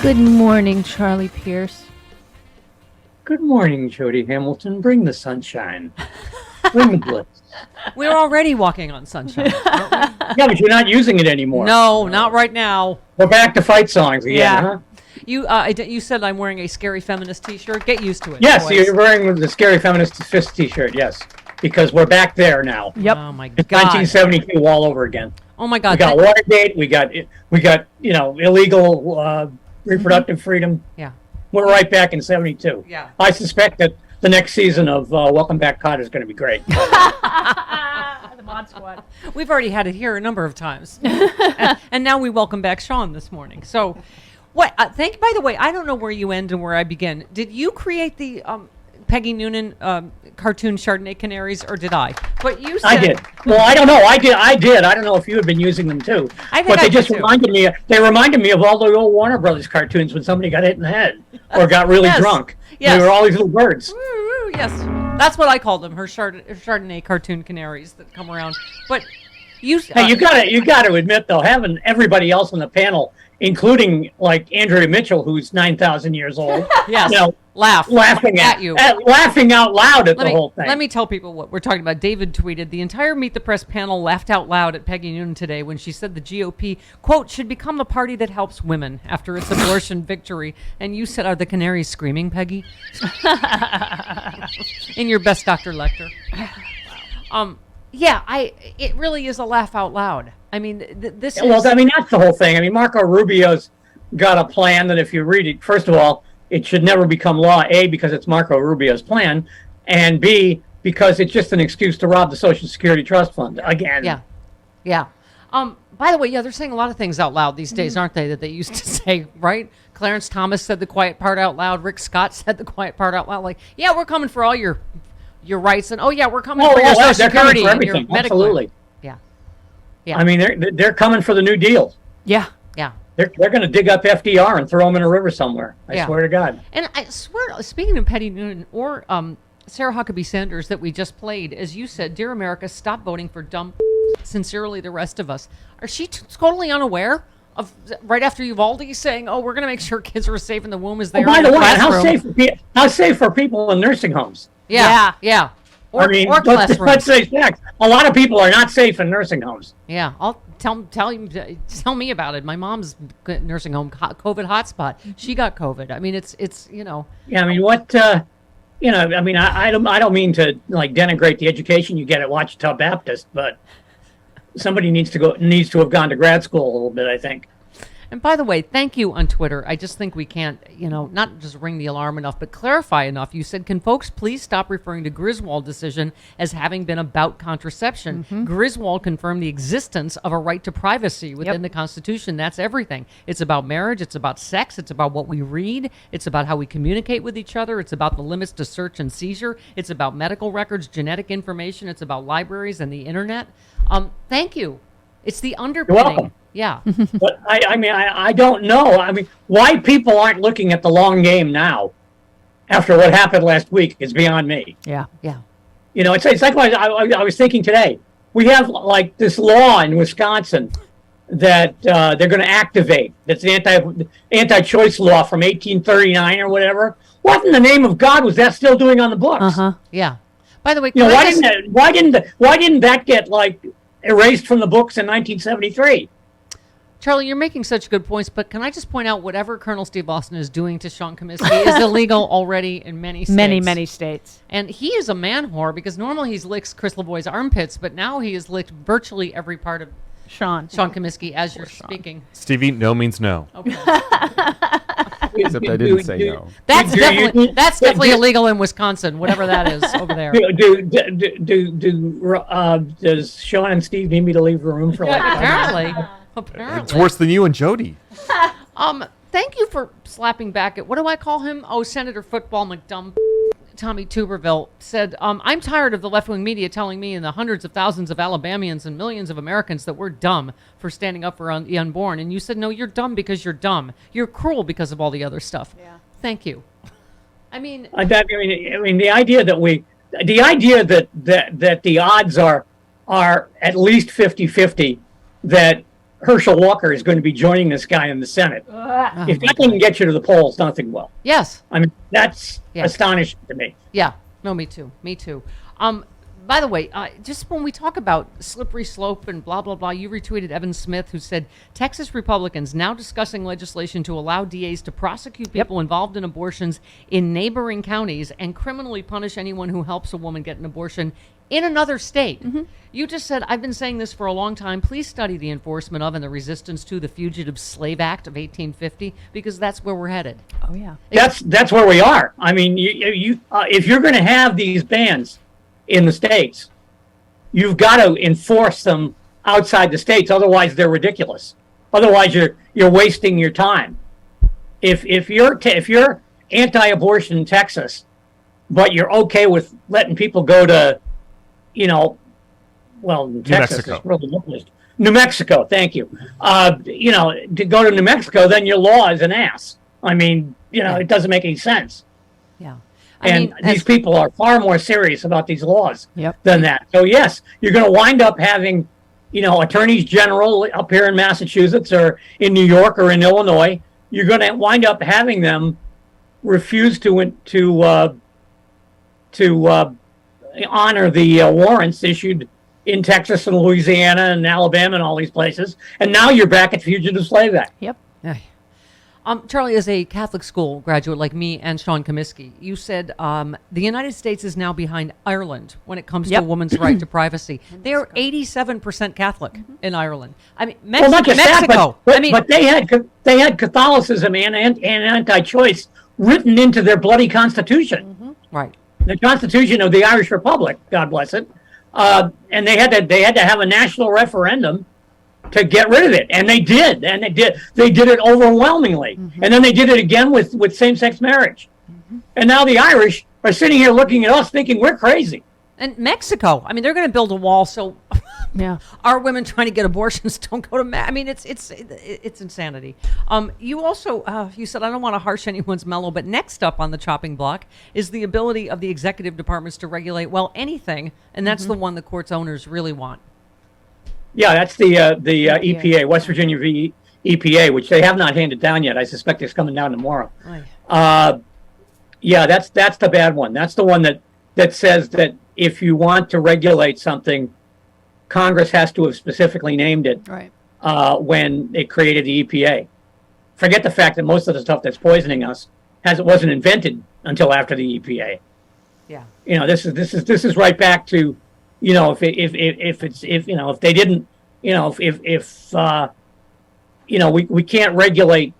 Good morning, Charlie Pierce. Good morning, Jody Hamilton. Bring the sunshine. Bring the bliss. We're already walking on sunshine, aren't we? Yeah, but you're not using it anymore. No, not right now. We're back to fight songs again, huh? You said I'm wearing a scary feminist T-shirt. Get used to it. Yes, boys. you're wearing the Scary Feminist Fist T-shirt, yes. Because we're back there now. Yep. Oh my It's God. 1972 all over again. Oh my God. We got Watergate. We got illegal reproductive freedom. Yeah. We're right back in 72. Yeah. I suspect that the next season of Welcome Back, Kotter is going to be great. The Mod Squad. We've already had it here a number of times, and now we welcome back Sean this morning. So, what? By the way, I don't know where you end and where I begin. Did you create the Peggy Noonan cartoon Chardonnay Canaries, or did I? But you said I did. Well, I don't know. I did. I don't know if you had been using them too. I think but I they did just too. reminded me. They reminded me of all the old Warner Brothers cartoons when somebody got hit in the head or got really Yes. drunk. Yes. They were all these little birds. Woo, yes, that's what I call them. Her Chardonnay cartoon canaries that come around. But you, Hey, you gotta admit though, having everybody else on the panel, including like Andrea Mitchell, who's 9,000 years old, yes, you know, laughing at you. laughing out loud at the whole thing. Let me tell people what we're talking about. David tweeted, the entire Meet the Press panel laughed out loud at Peggy Noonan today when she said the GOP, quote, should become the party that helps women after its abortion victory. And you said, are the canaries screaming, Peggy? In your best Dr. Lecter. Yeah, it really is a laugh out loud. I mean, this is... Well, I mean, that's the whole thing. I mean, Marco Rubio's got a plan that if you read it, first of all, it should never become law, A, because it's Marco Rubio's plan, and B, because it's just an excuse to rob the Social Security Trust Fund again. Yeah. By the way, they're saying a lot of things out loud these days, aren't they, that they used to say, right? Clarence Thomas said the quiet part out loud. Rick Scott said the quiet part out loud. Like, yeah, we're coming for all your rights, and we're coming for your Social they're coming Security for and your everything. medical. Absolutely. Yeah. I mean, they're coming for the New Deal. Yeah. They're going to dig up FDR and throw him in a river somewhere. I Yeah. swear to God. And I swear, speaking of Peggy Noonan or Sarah Huckabee Sanders that we just played, as you said, Dear America, stop voting for dumb, sincerely the rest of us. Are she totally unaware of right after Uvalde saying, "Oh, we're going to make sure kids are safe in the womb as they Oh, are by in the the way, classroom"? how safe for people in nursing homes? Yeah. Or classrooms. let's say facts. A lot of people are not safe in nursing homes. Yeah, I'll tell me about it. My mom's nursing home COVID hotspot. She got COVID. I mean, it's Yeah, I mean, what I mean, I don't mean to like denigrate the education you get at Ouachita Baptist, but somebody needs to have gone to grad school a little bit, I think. And by the way, thank you on Twitter. I just think we can't, not just ring the alarm enough, but clarify enough. You said, can folks please stop referring to Griswold decision as having been about contraception? Griswold confirmed the existence of a right to privacy within the Constitution. That's everything. It's about marriage. It's about sex. It's about what we read. It's about how we communicate with each other. It's about the limits to search and seizure. It's about medical records, genetic information. It's about libraries and the internet. Thank you. It's the underpinning. You're welcome. Yeah. But I don't know. I mean, why people aren't looking at the long game now after what happened last week is beyond me. Yeah. It's like what I was thinking today. We have like this law in Wisconsin that they're going to activate. That's the anti-choice law from 1839 or whatever. What in the name of God was that still doing on the books? Yeah. By the way, why didn't that get like erased from the books in 1973? Charlie, you're making such good points, but can I just point out whatever Colonel Steve Austin is doing to Sean Comiskey is illegal already in many states. Many states. And he is a man whore because normally he's licked Chris Lavoie's armpits, but now he has licked virtually every part of Sean Comiskey as you're speaking. Stevie, no means no. Okay. Except I didn't say no. That's definitely illegal in Wisconsin, whatever that is over there. Does Sean and Steve need me to leave the room for like? Apparently. It's worse than you and Jody. Thank you for slapping back at, what do I call him? Oh, Senator Football McDumb. Tommy Tuberville said, I'm tired of the left-wing media telling me and the hundreds of thousands of Alabamians and millions of Americans that we're dumb for standing up for the unborn. And you said, no, you're dumb because you're dumb. You're cruel because of all the other stuff. Yeah. Thank you. I mean, the idea that the odds are at least 50-50 that Herschel Walker is going to be joining this guy in the Senate. If that doesn't get you to the polls, nothing will. Yes. I mean, that's astonishing to me. Yeah. No, me too. Me too. By the way, just when we talk about slippery slope and blah, blah, blah, you retweeted Evan Smith, who said, Texas Republicans now discussing legislation to allow DAs to prosecute people involved in abortions in neighboring counties and criminally punish anyone who helps a woman get an abortion in another state. You just said, I've been saying this for a long time. Please study the enforcement of and the resistance to the Fugitive Slave Act of 1850, because that's where we're headed. Oh, yeah. That's where we are. I mean, if you're going to have these bans in the states, you've got to enforce them outside the states. Otherwise, they're ridiculous. Otherwise, you're wasting your time. If you're anti-abortion in Texas, but you're okay with letting people go to, in Texas, Mexico. it's really localist. New Mexico, thank you. To go to New Mexico, then your law is an ass. I mean, it doesn't make any sense. Yeah. These people are far more serious about these laws Yep. than that. So yes, you're going to wind up having, attorneys general up here in Massachusetts or in New York or in Illinois. You're going to wind up having them refuse to honor the warrants issued in Texas and Louisiana and Alabama and all these places. And now you're back at Fugitive Slave Act. Yep. Charlie, as a Catholic school graduate like me and Sean Comiskey, you said the United States is now behind Ireland when it comes to a woman's right to privacy. They are 87% Catholic in Ireland. I mean, Not just Mexico. that, but they had Catholicism and anti-choice written into their bloody constitution. Right. The Constitution of the Irish Republic, God bless it, and they had to have a national referendum to get rid of it, and they did, they did it overwhelmingly, and then they did it again with same-sex marriage, and now the Irish are sitting here looking at us thinking we're crazy. And Mexico, I mean, they're going to build a wall so Yeah. our women trying to get abortions don't go to. I mean, it's insanity. You also you said, I don't want to harsh anyone's mellow, but next up on the chopping block is the ability of the executive departments to regulate anything, and that's the one the court's owners really want. Yeah, that's the EPA, West Virginia v. EPA, which they have not handed down yet. I suspect it's coming down tomorrow. Yeah, that's the bad one. That's the one that says that if you want to regulate something, Congress has to have specifically named it when it created the EPA. Forget the fact that most of the stuff that's poisoning us wasn't invented until after the EPA. Yeah. This is right back to, if they didn't, we can't regulate,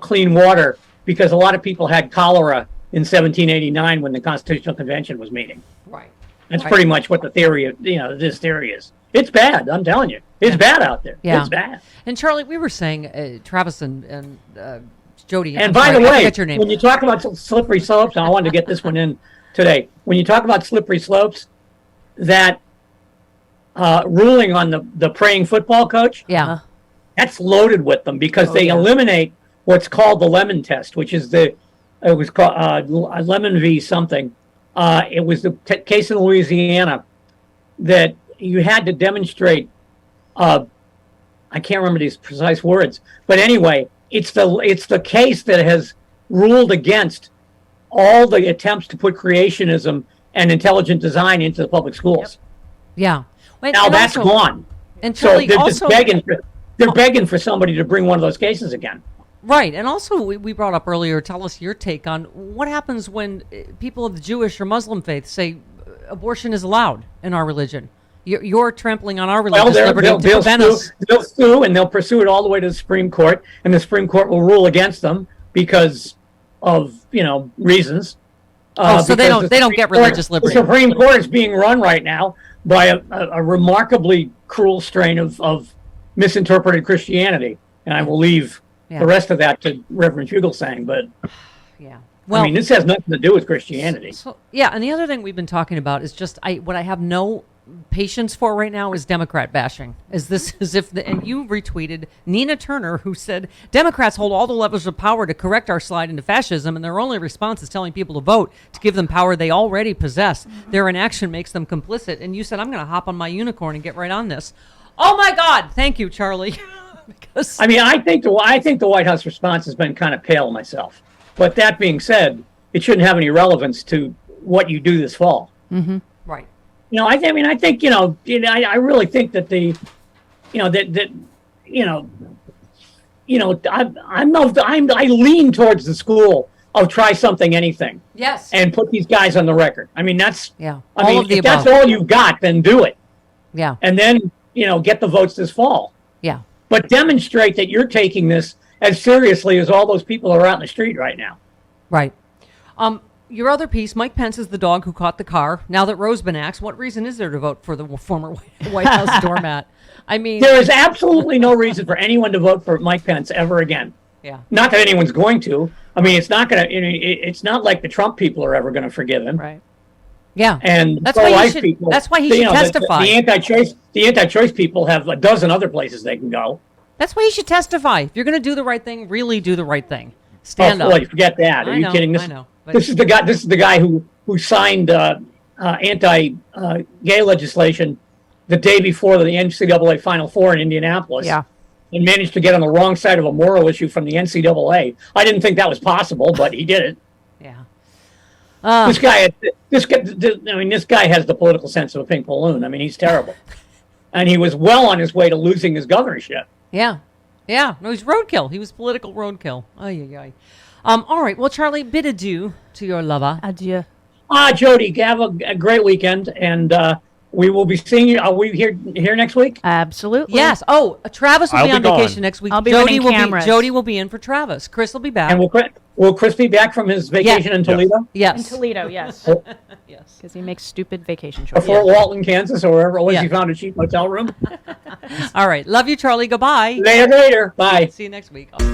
clean water because a lot of people had cholera in 1789 when the Constitutional Convention was meeting. Right. That's pretty much what the theory of, this theory is. It's bad. I'm telling you. It's bad out there. Yeah. It's bad. And Charlie, we were saying, Travis and Jody. And by the way, your name. when you talk about slippery slopes, and I wanted to get this one in today, when you talk about slippery slopes, that ruling on the praying football coach, that's loaded with them because they eliminate what's called the lemon test, which is it was called Lemon v. something. It was the case in Louisiana that you had to demonstrate. I can't remember these precise words, but anyway, it's the case that has ruled against all the attempts to put creationism and intelligent design into the public schools. Yeah. Now that's gone. And Charlie, so they're begging for somebody to bring one of those cases again. Right. And also, we brought up earlier, tell us your take on what happens when people of the Jewish or Muslim faith say abortion is allowed in our religion. You're trampling on our religious liberty to prevent us. They'll sue, and they'll pursue it all the way to the Supreme Court, and the Supreme Court will rule against them because of, reasons. So they don't get religious liberty. The Supreme Court is being run right now by a remarkably cruel strain of misinterpreted Christianity, and I will leave the rest of that to Reverend Fugelsang, but well, I mean, this has nothing to do with Christianity. And the other thing we've been talking about is just what I have no patience for right now is Democrat bashing. And you retweeted Nina Turner, who said Democrats hold all the levers of power to correct our slide into fascism, and their only response is telling people to vote to give them power they already possess. Their inaction makes them complicit. And you said, I'm going to hop on my unicorn and get right on this. Oh my God! Thank you, Charlie. ridiculous. I mean, I think the White House response has been kind of pale myself. But that being said, it shouldn't have any relevance to what you do this fall. Right. You know, I think I really think that I lean towards the school of try something, anything, Yes. and put these guys on the record. I mean, Yeah. I All mean, of the if that's above. all you've got, then do it, Yeah. and then get the votes this fall. Yeah. But demonstrate that you're taking this as seriously as all those people who are out in the street right now. Right. Your other piece, Mike Pence is the dog who caught the car. Now that Roe's been axed, what reason is there to vote for the former White House doormat? I mean, There is absolutely no reason for anyone to vote for Mike Pence ever again. yeah. Not that anyone's going to. I mean, it's not going to. It's not like the Trump people are ever going to forgive him. Right. Yeah. And That's why he pro-life should- people. that's why he should testify. The anti-choice people have a dozen other places they can go. That's why you should testify. If you're going to do the right thing, really do the right thing. Stand up. Boy, forget that. Are I you know, kidding? I know, but- This is the guy. This is the guy who signed anti-gay legislation the day before the NCAA Final Four in Indianapolis. Yeah. And managed to get on the wrong side of a moral issue from the NCAA. I didn't think that was possible, but he did it. Yeah. This guy has the political sense of a pink balloon. I mean, he's terrible. And he was well on his way to losing his governorship. Yeah. Yeah. No, he's roadkill. He was political roadkill. Ay, ay, ay. All right. Well, Charlie, bid adieu to your lover. Adieu. Jody, have a great weekend, and we will be seeing you. Are we here next week? Absolutely. Yes. Oh, Travis will I'll be be on gone. vacation next week. I'll be Jody running cameras. Jody will be in for Travis. Chris will be back. And will Chris be back from his vacation in Toledo? In Yes. Toledo, yes. Yes. Because he makes stupid vacation Or choices. Fort Walton, Kansas, or wherever it was Yeah. he found a cheap hotel room? All right. Love you, Charlie. Goodbye. Later. Bye. See you next week. Ow.